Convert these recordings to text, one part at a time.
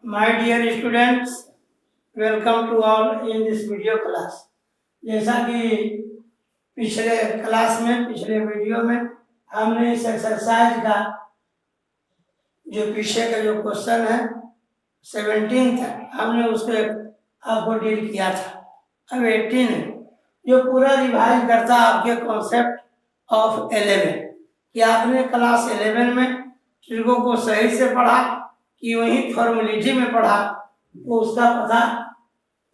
My dear students, welcome to all in this video class. जैसा कि पिछले class में पिछले वीडियो में हमने इस एक्सरसाइज का जो पीछे का जो क्वेश्चन है 17 था, हमने उसको आपको डील किया था। अब 18 है जो पूरा रिवाइज करता है आपके कॉन्सेप्ट ऑफ 11 कि आपने क्लास 11 में ट्रिगो को सही से पढ़ा कि वही फॉर्मेलिटी में पढ़ा, तो उसका पता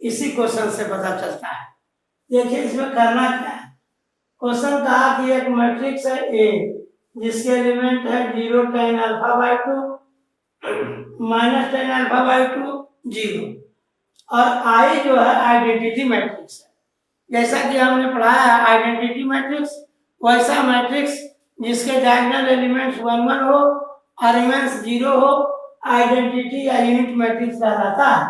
इसी क्वेश्चन से पता चलता है। देखिए इसमें करना क्या है। क्वेश्चन कहा कि एक मैट्रिक्स है ए जिसके एलिमेंट है 0 tan alpha by 2 -tan alpha by 2 0 और आई जो है आइडेंटिटी मैट्रिक्स है। जैसा कि हमने पढ़ा है आइडेंटिटी मैट्रिक्स वैसा मैट्रिक्स जिसके डायगोनल एलिमेंट्स 1 1 हो और एलिमेंट्स 0 हो आइडेंटिटी या यूनिट मैट्रिक्स कहलाता है।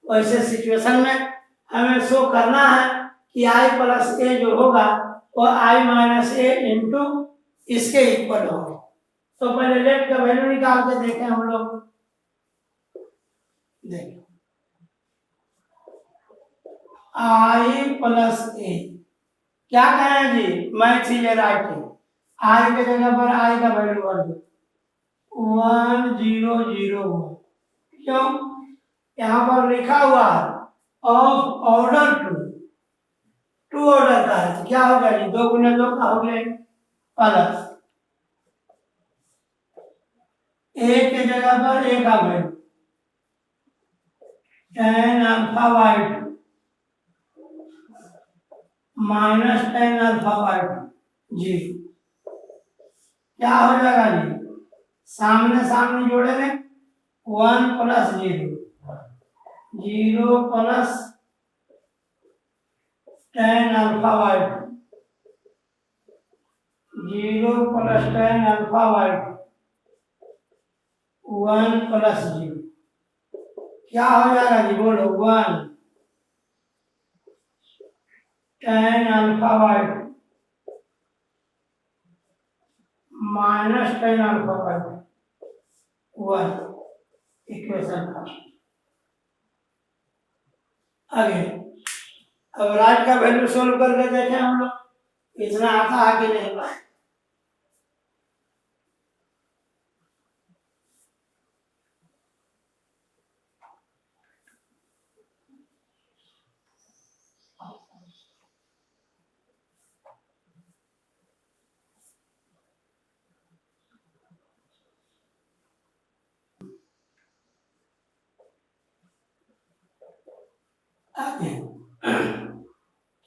वैसे सिचुएशन में हमें शो करना है कि आई प्लस ए जो होगा वो आई माइनस ए इंटू इसके इक्वल होगा। तो पहले लेफ्ट का वैल्यू निकाल के देखें हम लोग। देखो आई प्लस ए क्या कहें जी, मैथ इज राइटिंग। आई के जगह पर आई का वैल्यू भर दो 1 0 0 1। क्यों? यहाँ पर लिखा हुआ है ऑफ ऑर्डर टू ऑर्डर का है, तो क्या होगा जी 2 गुने 2 का हो गया प्लस ए के जगह पर ए का value tan alpha by 2 minus tan alpha by 2 जी क्या हो जाएगा जी, सामने सामने जोड़ेंगे 1 plus 0 0 plus tan alpha by 2 0 plus tan alpha by 2 1 plus 0 क्या हो जाएगा जी, बोलो 1 tan alpha by 2 minus tan alpha by 2 1 equation का आगे। अब राइट का वैल्यू सोल्व करके देखें हम लोग इतना आता है कि नहीं। आगे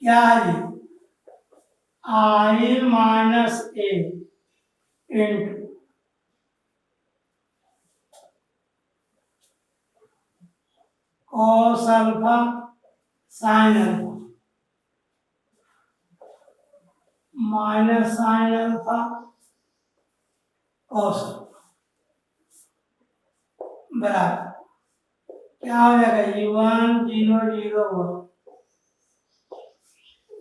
क्या है I minus A into cos alpha sine alpha minus sine alpha cos बराबर क्या हो जाएगा ये 1 0 0 1।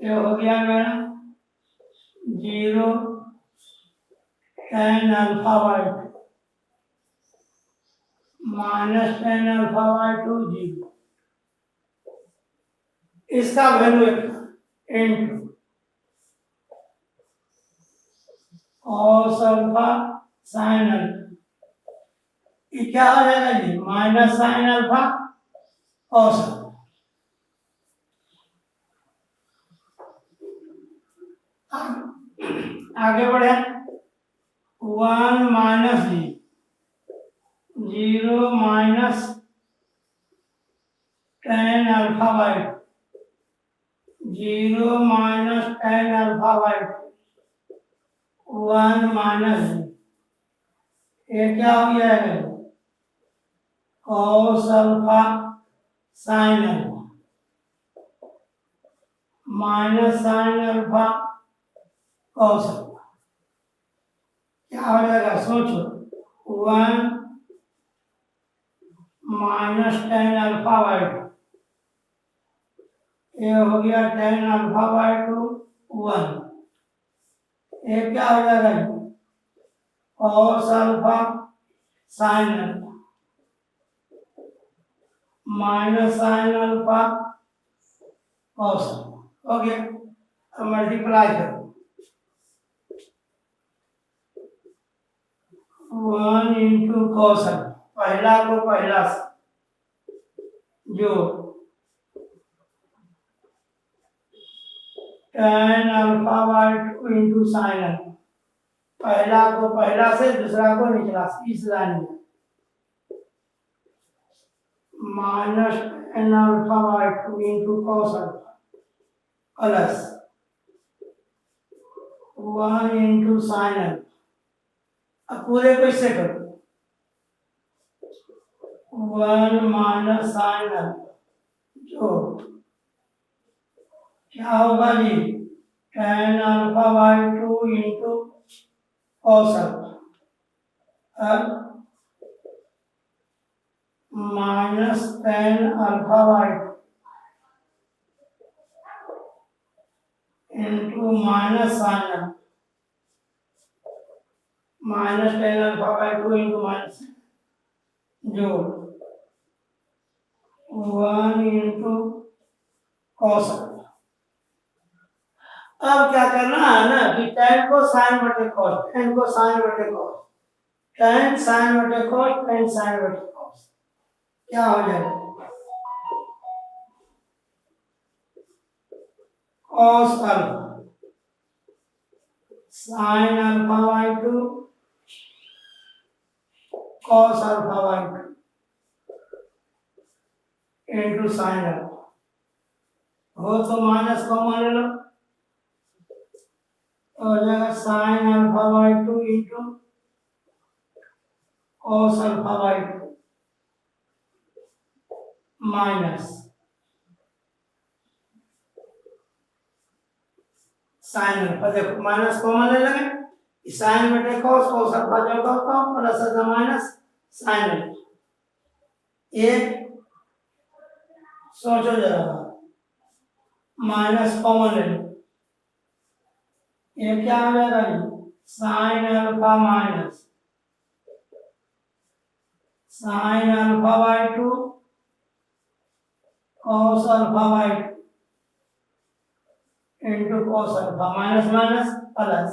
ये हो गया मेरा 0 tan alpha by 2 minus tan alpha by 2 0 इसका value into cos alpha sine alpha ये क्या हो जाएगा जी माइनस साइन अल्फा कॉस आगे बढ़े 1 minus 0 minus tan alpha by 0 minus tan alpha by 1 minus ये क्या हो गया है cos alpha sine alpha minus sine alpha cos alpha क्या हो जाएगा सोचो 1 माइनस tan अल्फा बाई 2 ये हो गया tan अल्फा बाई 2 1। ये क्या हो जाएगा cos alpha sine alpha minus sine alpha cos alpha. हो गया। अब मल्टीप्लाई करो, 1 इंटू कॉस अल्फा, पहला को पहला से जो tan alpha by 2 into sine alpha, पहला को पहला से दूसरा को निचला से, इस लाइन में minus tan alpha by 2 into cos alpha plus 1 into sine alpha. अब पूरे को इससे करो, 1 माइनस साइन अल्फा जो क्या होगा जी, tan alpha by 2 into cos alpha minus tan alpha by 2 into minus sine alpha, minus tan alpha by 2 into minus जो 1 into cos alpha. अब क्या करना है ना कि tan को साइन बटे कॉस, tan को साइन बटे कॉस, tan साइन बटे कॉस, tan साइन बटे कॉस, क्या हो जाएगा, cos alpha sine alpha by 2 cos alpha by 2 into sine alpha. हो तो माइनस कॉमन ले लो, तो हो जाएगा sine alpha by 2 into cos alpha by 2 minus sine alpha. देखो माइनस कॉमन ले लेंगे, साइन बटे कॉस, कॉस अल्फा जो होता है प्लस माइनस साइन अल्फा। ये सोचो जरा, माइनस कॉमन ले लो, ये क्या हो जाएगा जी, sine alpha minus sine alpha by 2 cos alpha by 2 into cos alpha minus minus plus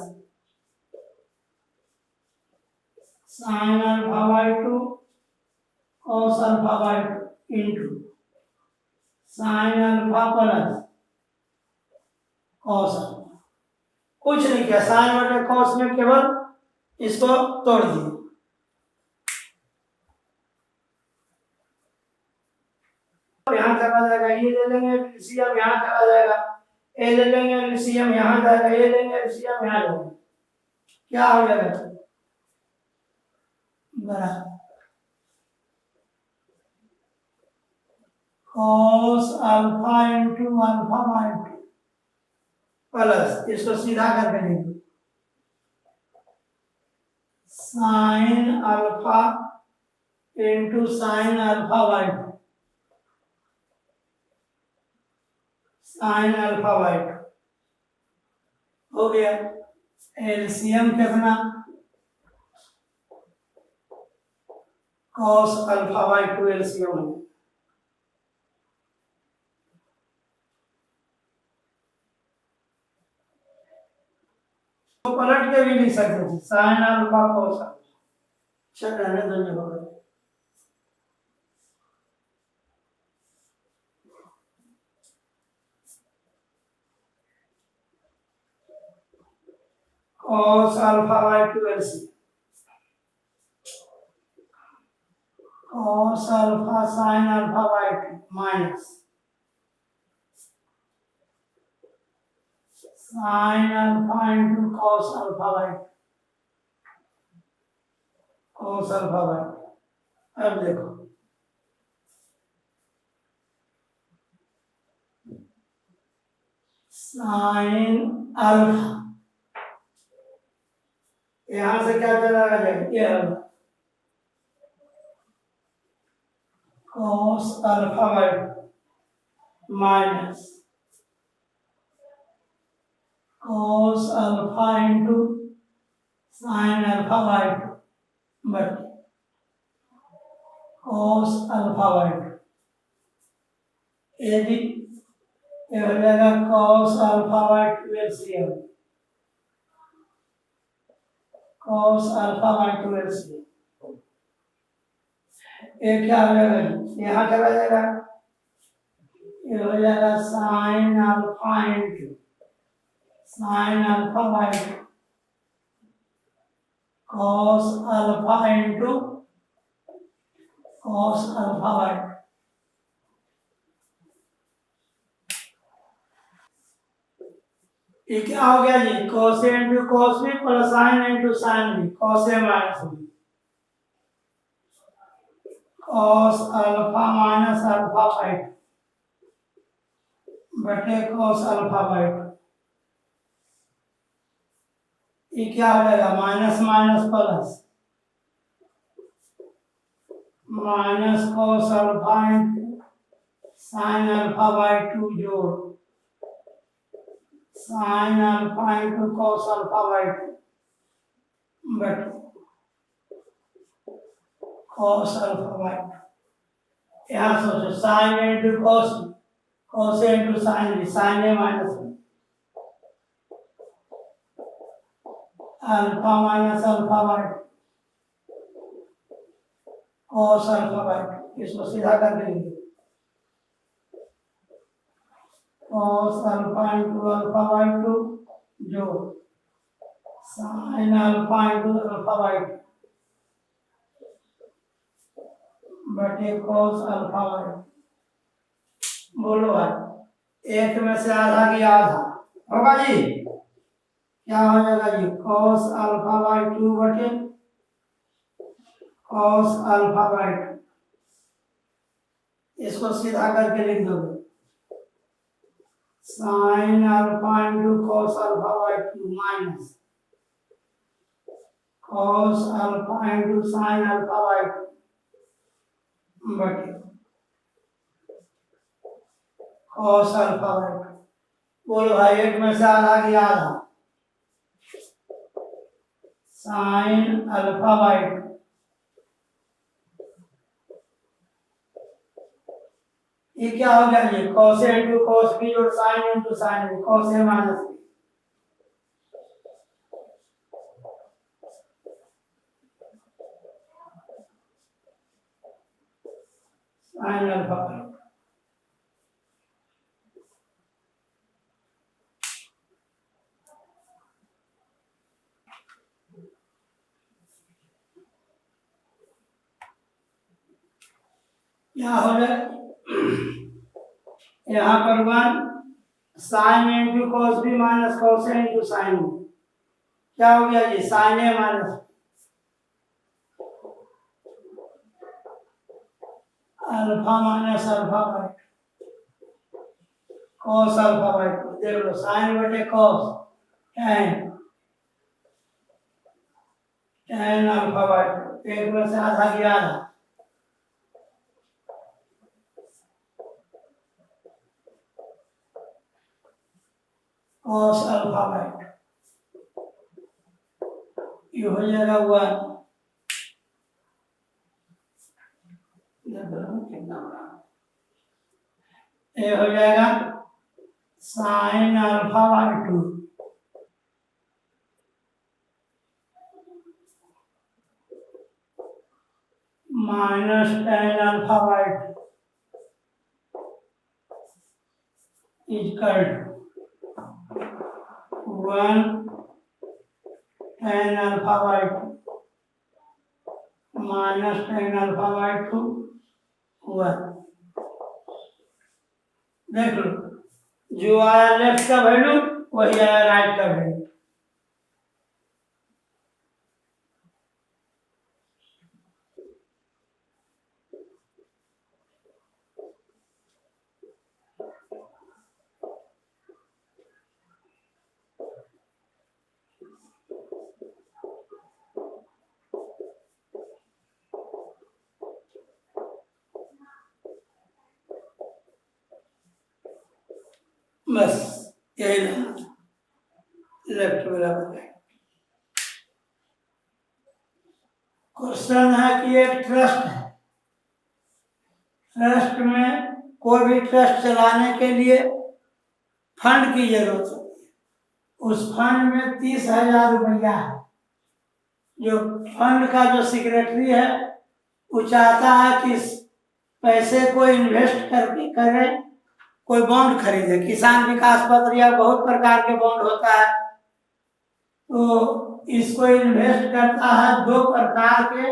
sine alpha by 2 cos alpha by 2 into sine alpha plus cos alpha. कुछ नहीं किया, साइन बटे कॉस में केवल इसको तोड़ दिए, यहाँ चला जाएगा, ये ले लेंगे एलसीएम, यहाँ चला जाएगा, ए ले लेंगे एलसीएम, यहाँ जाएगा, ये लेंगे एलसीएम, यहाँ लेंगे, क्या हो जाएगा बराबर cos alpha into alpha by 2 plus, इसको सीधा करके लिखो, sign alpha into sine alpha by 2 sign alpha by 2 हो गया। एलसीएम कितना, कॉस अल्फा बाय 2 एलसीएम है, तो पलट के भी लिख सकते थे, साइन अल्फा कॉस अल्फा, चल रहने दो ये होगा, cos alpha by 2 LCM, cos alpha sine alpha by 2 minus sine alpha into cos alpha by 2 cos alpha by 2। अब देखो साइन अल्फा, यहां से क्या चला जाएगा, ये cos alpha by 2 minus cos alpha into sine alpha by 2 but cos alpha by 2 यदि ये हो जाएगा cos alpha by 2 LCM, cos alpha by 2 LCM। ये क्या हो जाएगा जी, यहाँ चला जाएगा, ये हो जाएगा sine alpha into sine alpha by cos alpha into cos alpha by, ये क्या हो गया जी, cos A into cos B plus sin into sin B, cos A minus B, cos alpha minus alpha by बटे cos alpha by, ये क्या हो जाएगा, minus minus plus, minus cos alpha into sine alpha by 2 जोड़ sign alpha into cos alpha by 2 बटे cos alpha by 2। यहाँ सोचो sine into cos, cos A into sine B, sine A minus B, alpha minus alpha by cos alpha by 2, इसको सीधा कर देंगे, cos alpha into alpha by 2 जो sine alpha into alpha by 2 बटे cos alpha by 2। बोलो भाई, एक में से आधा की आधा होगा जी, क्या हो जाएगा जी, cos अल्फा बाई 2 बटे cos अल्फा बाई 2, इसको सीधा करके लिख दोगे, sign alpha into cos alpha by 2 minus cos alpha into sine alpha by 2 बटे cos अल्फा बाई 2। बोलो भाई, एक में से आधा की आधा, साइन अल्फा बाई 2, ये क्या हो गया ये, cos A into cos B और sin into sin B, cos A minus B, sin alpha by 2। क्या हो जाए, यहाँ पर 1 sign into cos B minus cos A into sin B, क्या हो गया जी, sin A minus alpha minus alpha by cos alpha by 2, देख लो sign बटे cos tan tan alpha by 2, एक में से आधा की आधा, cos अल्फा बाई 2, ये हो जाएगा 1, ये हो जाएगा sine alpha by 2 minus tan alpha by 2 equal to 1 tan alpha by 2 minus tan alpha by 2 1। देख लो, जो आया लेफ्ट का वैल्यू वही आया राइट का वैल्यू। बस यही लेफ्ट बराबर है। क्वेश्चन है कि एक ट्रस्ट है, ट्रस्ट में कोई भी ट्रस्ट चलाने के लिए फंड की जरूरत होती है। उस फंड में 30,000 रुपया है। जो फंड का जो सेक्रेटरी है वो चाहता है कि इस पैसे को इन्वेस्ट करके करे, कोई बॉन्ड खरीदे। किसान विकास पत्र या बहुत प्रकार के बॉन्ड होता है, तो इसको इन्वेस्ट करता है 2 प्रकार के,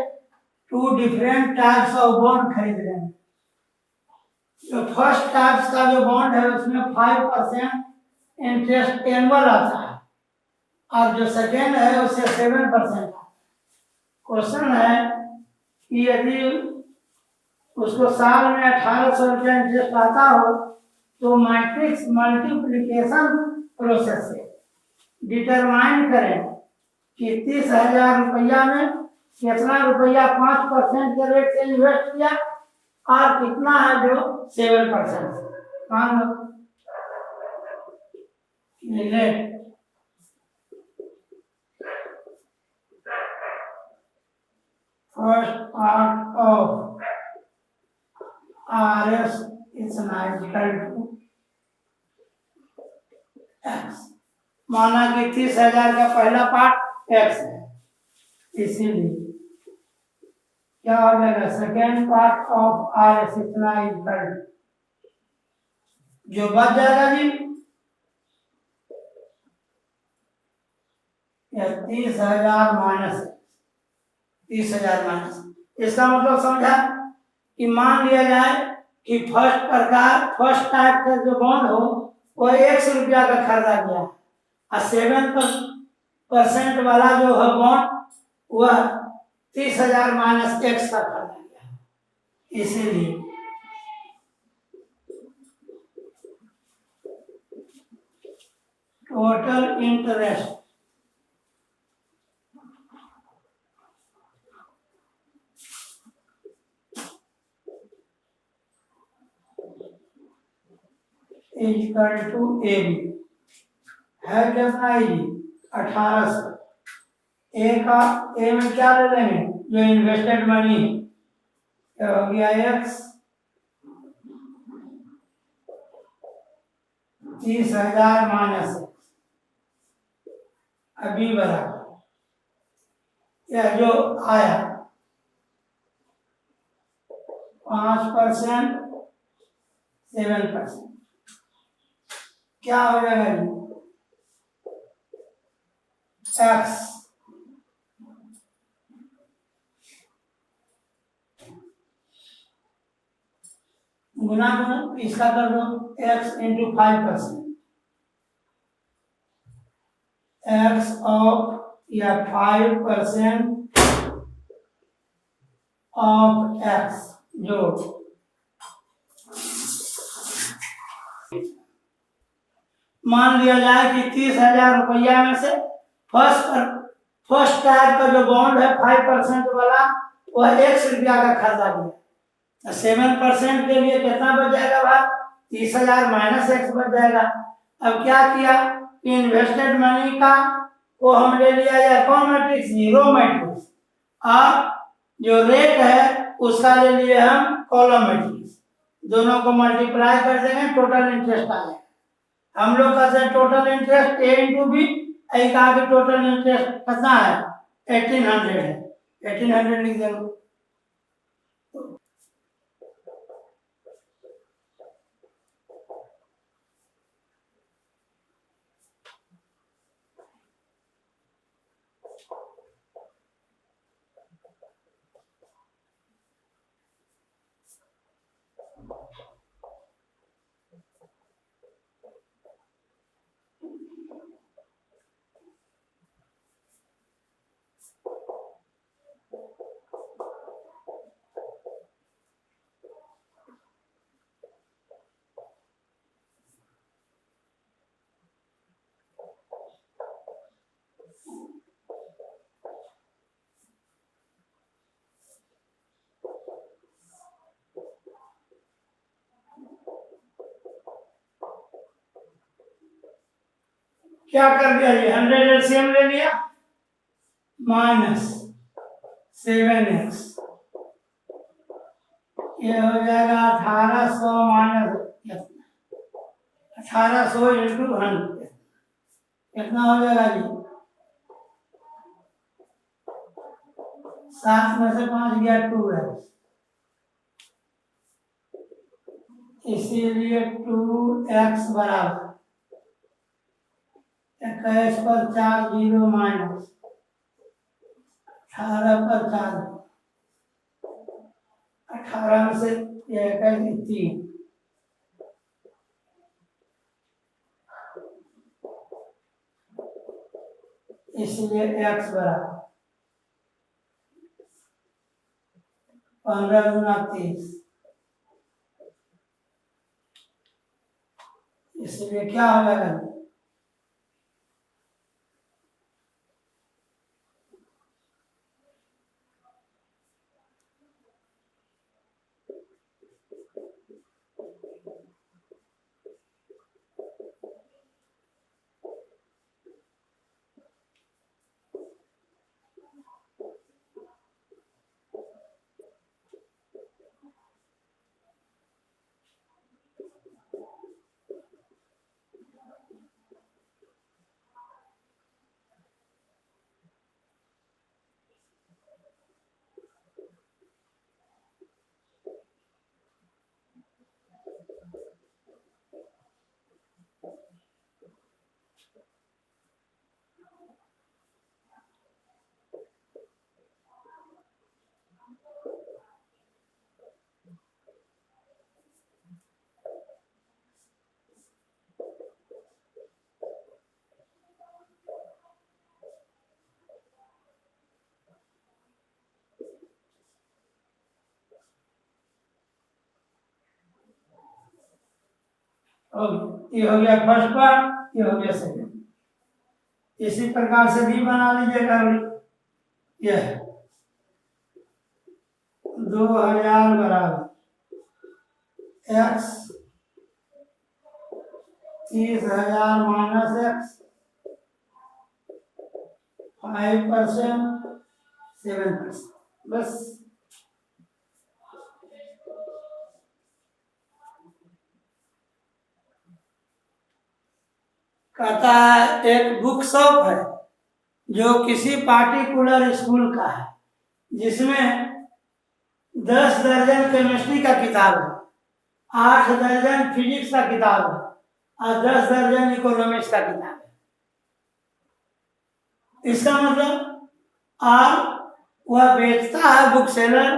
2 डिफरेंट टाइप्स ऑफ बॉन्ड खरीद रहे हैं। जो फर्स्ट टाइप्स का जो बॉन्ड है उसमें 5% इंटरेस्ट एनुअल आता है, और जो सेकेंड है उससे 7% आता है। क्वेश्चन है कि यदि उसको साल में 1800 रुपया इंटरेस्ट आता हो तो मैट्रिक्स मल्टीप्लिकेशन प्रोसेस से डिटरमाइन करें कि 30,000 रुपया में कितना रुपया 5% के रेट से इन्वेस्ट किया और कितना है जो 7%। मान लो first part of RS is equal to X। माना कि 30,000 का पहला पार्ट X है, इसीलिए क्या हो जाएगा, सेकेंड पार्ट ऑफ RS इतना इक्वल, जो बच जाएगा जी 30,000 माइनस 30,000 माइनस। इसका मतलब समझा कि मान लिया जाए कि फर्स्ट टाइप का जो बॉन्ड हो वो 100 रुपया का खरीदा गया और 7% वाला जो है बॉन्ड वह 30,000 माइनस X का खरीदा गया। इसीलिए total interest equal to AB है। कितना है जी 1800। ए का ए में क्या ले लेंगे, जो इन्वेस्टेड मनी है, क्या हो गया X 30,000 माइनस अभी बराबर यह जो आया 5% 7%, क्या हो जाएगा जी X गुना इसका कर दो X इंटू 5%, X ऑफ या 5% ऑफ X जो मान लिया जाए कि 30,000 रुपया में से फर्स्ट टाइप का जो बॉन्ड है 5% वाला वह 100 रुपया का खरीदा गया। 7% के लिए कितना बच जाएगा भाई, 30,000 माइनस X बच जाएगा। अब क्या किया, इन्वेस्टेड मनी का को हम ले लिया या कौन मैट्रिक्स, जीरो मैट्रिक्स, और जो रेट है उसका ले लिए हम कॉलम मैट्रिक्स। दोनों को मल्टीप्लाई कर देंगे, टोटल इंटरेस्ट आ जाएगा। हम लोग का total interest A into B, एक आगे टोटल इंटरेस्ट कितना है 1800 है, 1800 लिख देंगे। क्या कर दिया ये 100 एलसीएम ले लिया, माइनस 7x ये हो जाएगा 1800 माइनस 1800 इंटू 100 कितना हो जाएगा जी? 7 में से 5 गया 2 है, इसीलिए 2x बराबर 21 पर 4 जीरो माइनस 18 पर 4 18 में से 3 इसलिए x बराबर 15 गुना 30, इसलिए क्या हो जाएगा? ये हो गया फर्स्ट पार्ट, ये हो गया सेकंड। इसी प्रकार से भी बना लीजिएगा। ये 2000 बराबर x 30,000 माइनस x 5% 7%, बस। कहता है एक बुक शॉप है जो किसी पार्टिकुलर स्कूल का है, जिसमें 10 दर्जन केमिस्ट्री का किताब है, 8 दर्जन फिजिक्स का किताब है और 10 दर्जन इकोनॉमिक्स का किताब है। इसका मतलब और वह बेचता है बुक सेलर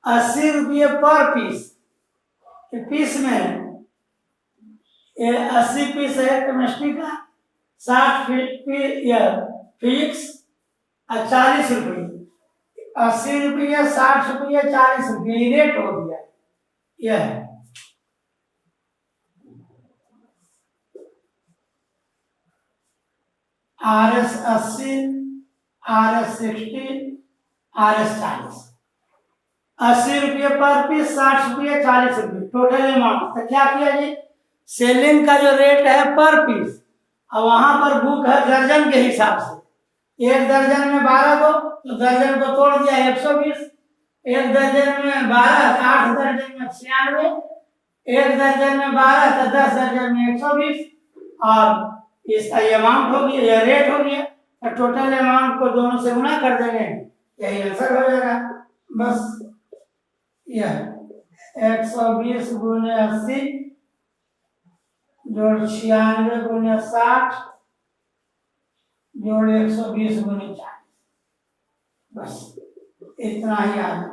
80 रुपये पर पीस। पीस में ये 80 पीस है केमिस्ट्री का, 60 फिजिक्स और 40 रुपये, 80 रुपये 60 रुपये 40 रुपये रेट हो गया। यह RS 80, RS 60, RS 40, 80 रुपये पर पीस, 60 रुपये 40 रुपये टोटल अमाउंट। तो क्या किया जी, सेलिंग का जो रेट है पर पीस, और वहां पर बुक है दर्जन के हिसाब से। एक दर्जन में 12 को, तो दर्जन को तोड़ दिया 120, एक दर्जन में 12 तो 8 दर्जन में 96, एक दर्जन में 12 तो 10 दर्जन में 120, और इसका ये अमाउंट हो गया, ये रेट हो गया। तो टोटल अमाउंट को दोनों से गुना कर देंगे, यही आंसर हो जाएगा। बस यह 120 गुने 80 जोड़ 96 गुने 60 जोड़ 120 गुने 40, बस इतना ही आ जाए।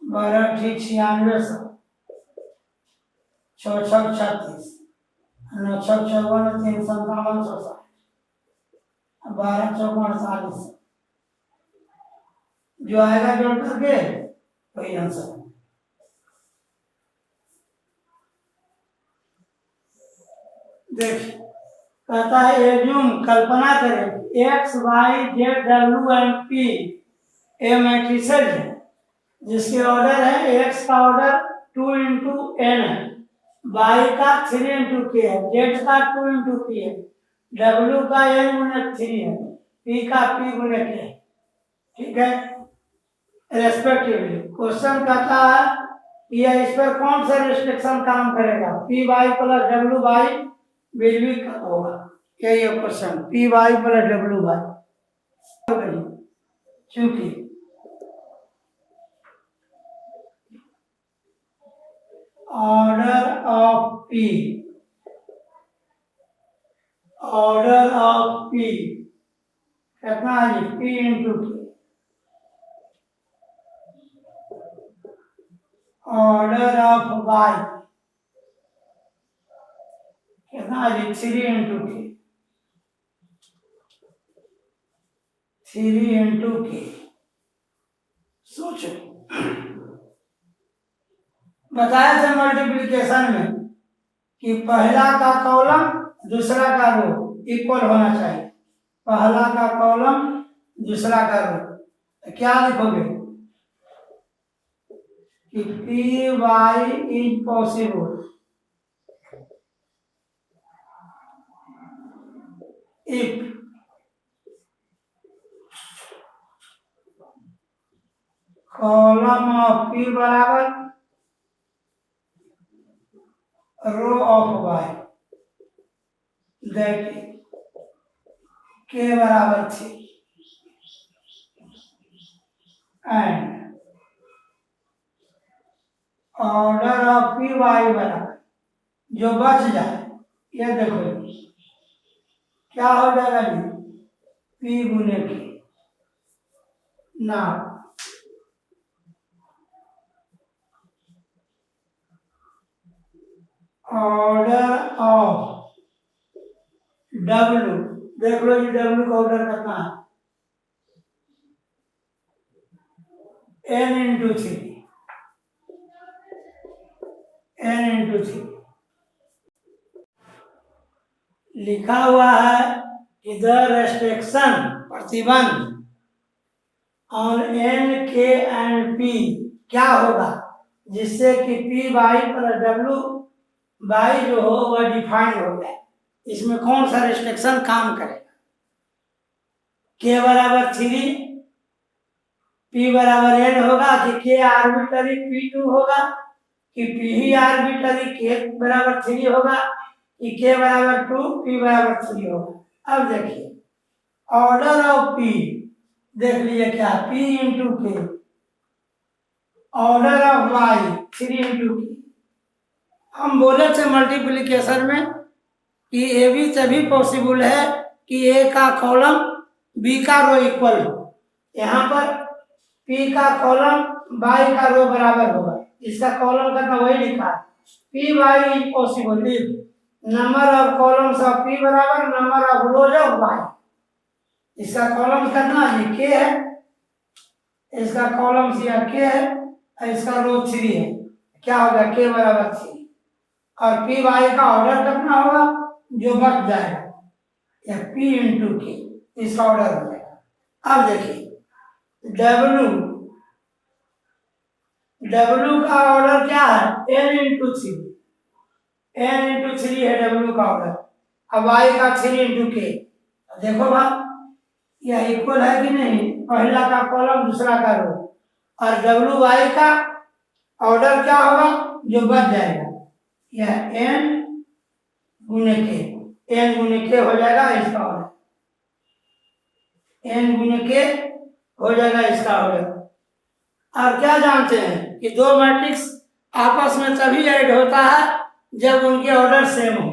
12 ठीक 96 6 6 36 9 6 54 3 57 60 12 4 48, जो आएगा जोड़ करके वही आंसर। देखिए कहता है एज्यूम कल्पना करें X Y Z W and P a matrices है, जिसके ऑर्डर है एक्स का ऑर्डर 2 इंटू एन है, वाई का 3 इंटू के है, जेड का 2 इंटू पी है, डब्ल्यू का एन गुने 3 है, पी का पी गुने के है। ठीक है, रेस्पेक्टिवली। क्वेश्चन कहता है या इस पर कौन सा रिस्ट्रिक्शन काम करेगा? P Y plus W Y will be होगा, यही question, P Y plus W Y. चूंकि ऑर्डर ऑफ पी कितना है? P into k order of Y कितना है? 3 इंटू के, 3 इंटू के। सोचो, बताया था मल्टीप्लिकेशन में कि पहला का कॉलम दूसरा का रो इक्वल होना चाहिए, पहला का कॉलम दूसरा का रो। तो क्या लिखोगे कि P Y is possible if column of P बराबर row of Y that k बराबर 3 and order of P Y बराबर जो बच जाए, ये देखो क्या हो जाएगा जी? पी गुने के ना ऑर्डर ऑफ डब्ल्यू, देख लो जी डब्ल्यू का ऑर्डर कितना है? एन इंटू 3, एन इंटू 3 लिखा हुआ है कि द रेस्ट्रिक्शन प्रतिबंध on n k and P क्या होगा जिससे कि P Y plus W Y जो हो वह डिफाइंड हो जाए। इसमें कौन सा रेस्ट्रिक्शन काम करेगा? के बराबर 3 पी बराबर एन होगा कि के आर्बिटरी पी 2 होगा कि पी ही आर्बिटरी के बराबर 3 होगा कि के बराबर 2 पी बराबर 3 होगा। अब देखिए ऑर्डर ऑफ पी देख लीजिए क्या, P into k order of Y 3 into के। हम बोले थे मल्टीप्लिकेशन में कि ये भी तभी पॉसिबल है कि ए का कॉलम बी का रो इक्वल हो। यहाँ पर पी का कॉलम वाई का रो बराबर होगा, इसका कॉलम करना वही लिखा है, P Y is possible if number of columns of P बराबर number of rows of Y. इसका कॉलम करना ये के है, इसका कॉलम या के है और इसका रो 3 है, क्या होगा? के बराबर 3 और पी वाई का ऑर्डर कितना होगा जो बच जाएगा, या पी इंटू के, इसका ऑर्डर हो जाएगा। अब देखिए डब्ल्यू का ऑर्डर क्या है? एन इंटू 3, एन इंटू 3 है डब्ल्यू का ऑर्डर। अब वाई का 3 इंटू के, देखो भाई यह इक्वल है कि नहीं? पहला का कॉलम दूसरा का रो, और डब्ल्यू वाई का ऑर्डर क्या होगा जो बच जाएगा? यह एन गुने के, एन गुने के हो जाएगा इसका ऑर्डर, एन गुने के हो जाएगा इसका ऑर्डर। और क्या जानते हैं कि दो मैट्रिक्स आपस में तभी ऐड होता है जब उनके ऑर्डर सेम हो।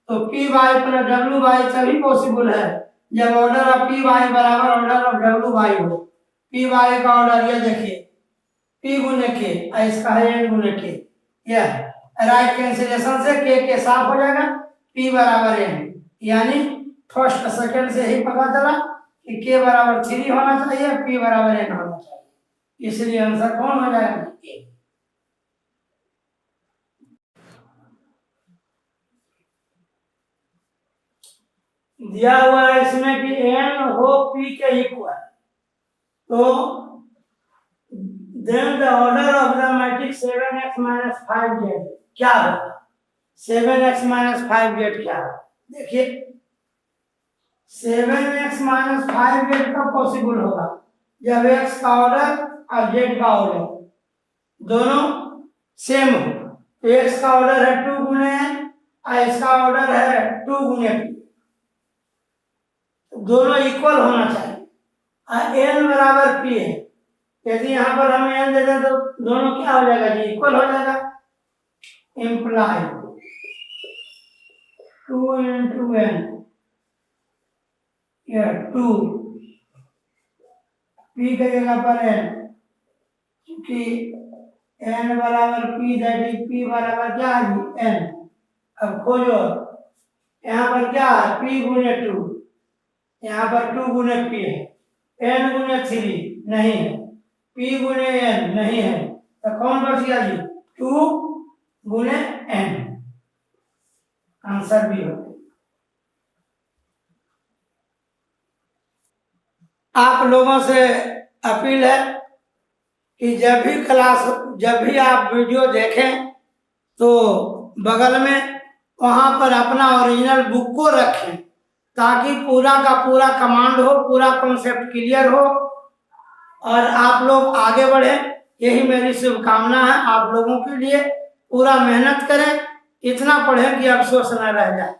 तो P Y plus W Y तभी पॉसिबल है जब ऑर्डर ऑफ पी वाई बराबर ऑर्डर ऑफ डब्ल्यू वाई हो। पी वाई का ऑर्डर ये देखिए पी गुने के, इसका है एन गुने के, यह राइट कैंसिलेशन से के साफ हो जाएगा, पी बराबर एन, यानी फर्स्ट सेकंड से ही पता चला कि के बराबर 3 होना चाहिए, पी बराबर एन होना चाहिए, इसलिए आंसर कौन हो जाएगा? ए। दिया हुआ है इसमें कि एन हो पी के इक्वल, तो then the order of the matrix 7x - 5z क्या होगा? 7x - 5z क्या है? देखिए 7x - 5z कब पॉसिबल होगा? जब x का ऑर्डर और z का ऑर्डर दोनों सेम हो। तो x का ऑर्डर है 2 गुने n और इसका ऑर्डर है 2 गुने p, दोनों इक्वल होना चाहिए। n बराबर p है, यदि यहाँ पर हमें n दे दें तो दोनों क्या हो जाएगा जी, इक्वल हो जाएगा। इम्प्लाई 2 into n, यह 2 p का जगह पर n, क्योंकि n बराबर p, दैट इज p बराबर क्या है n। अब खोजो, यहाँ पर क्या है p गुने 2, यहाँ पर 2 गुने p है, n गुने 3 नहीं है, p गुने n नहीं है, तो कौन बच गया जी, 2 गुने n, आंसर भी हो। आप लोगों से अपील है कि जब भी आप वीडियो देखें तो बगल में वहां पर अपना ओरिजिनल बुक को रखें, ताकि पूरा का पूरा कमांड हो, पूरा कॉन्सेप्ट क्लियर हो और आप लोग आगे बढ़े। यही मेरी शुभकामना है आप लोगों के लिए। पूरा मेहनत करें, इतना पढ़ें कि अफसोस न रह जाए।